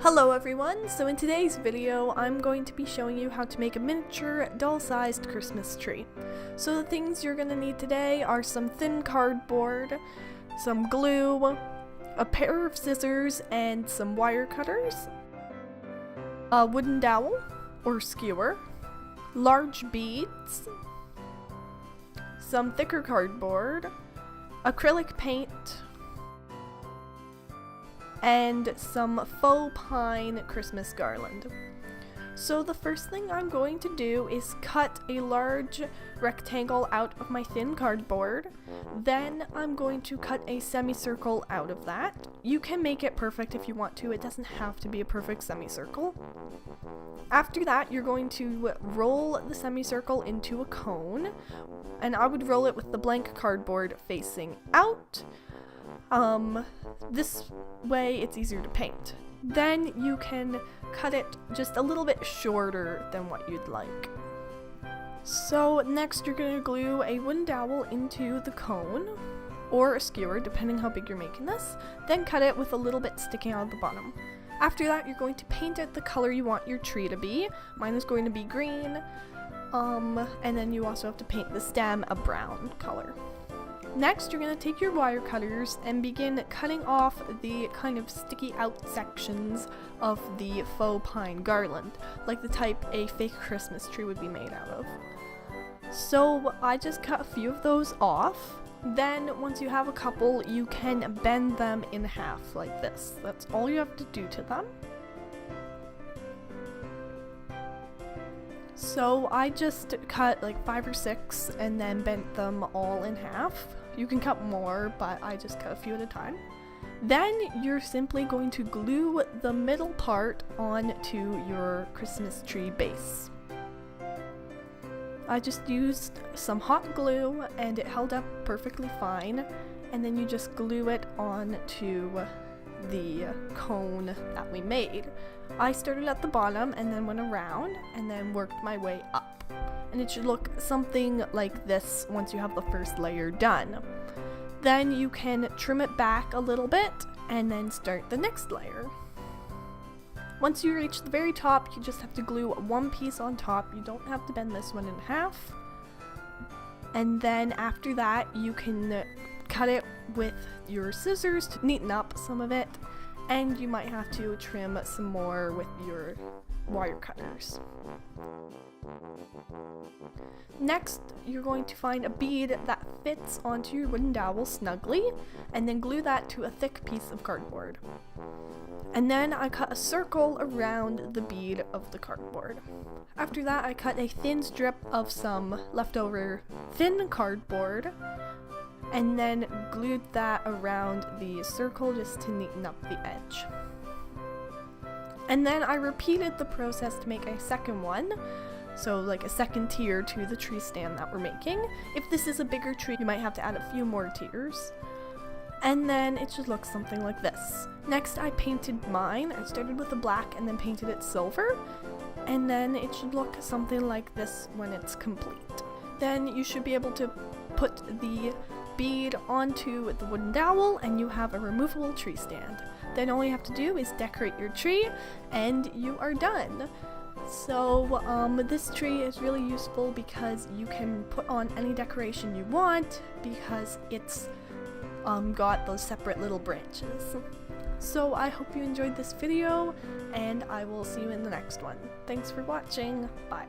Hello everyone, so in today's video I'm going to be showing you how to make a miniature doll-sized Christmas tree. So the things you're going to need today are some thin cardboard, some glue, a pair of scissors and some wire cutters, a wooden dowel or skewer, large beads, some thicker cardboard, acrylic paint, and some faux pine Christmas garland. So the first thing I'm going to do is cut a large rectangle out of my thin cardboard. Then I'm going to cut a semicircle out of that. You can make it perfect if you want to, it doesn't have to be a perfect semicircle. After that, you're going to roll the semicircle into a cone, and I would roll it with the blank cardboard facing out. This way it's easier to paint. Then you can cut it just a little bit shorter than what you'd like. So next you're going to glue a wooden dowel into the cone, or a skewer depending how big you're making this, then cut it with a little bit sticking out of the bottom. After that you're going to paint it the color you want your tree to be. Mine is going to be green, and then you also have to paint the stem a brown color. Next, you're going to take your wire cutters and begin cutting off the kind of sticky out sections of the faux pine garland, like the type a fake Christmas tree would be made out of. So I just cut a few of those off. Then once you have a couple, you can bend them in half like this. That's all you have to do to them. So I just cut like 5 or 6 and then bent them all in half. You can cut more, but I just cut a few at a time. Then you're simply going to glue the middle part onto your Christmas tree base. I just used some hot glue and it held up perfectly fine, and then you just glue it onto the cone that we made. I started at the bottom and then went around and then worked my way up. And it should look something like this once you have the first layer done. Then you can trim it back a little bit and then start the next layer. Once you reach the very top, you just have to glue one piece on top. You don't have to bend this one in half. And then after that, you can cut it with your scissors to neaten up some of it. And you might have to trim some more with your wire cutters. Next, you're going to find a bead that fits onto your wooden dowel snugly, and then glue that to a thick piece of cardboard. And then I cut a circle around the bead of the cardboard. After that, I cut a thin strip of some leftover thin cardboard, and then glued that around the circle just to neaten up the edge. And then I repeated the process to make a second one, so like a second tier to the tree stand that we're making. If this is a bigger tree, you might have to add a few more tiers. And then it should look something like this. Next, I painted mine. I started with the black and then painted it silver, and then it should look something like this when it's complete. Then you should be able to put the bead onto the wooden dowel and you have a removable tree stand. Then all you have to do is decorate your tree and you are done. So this tree is really useful because you can put on any decoration you want because it's got those separate little branches. So I hope you enjoyed this video and I will see you in the next one. Thanks for watching. Bye.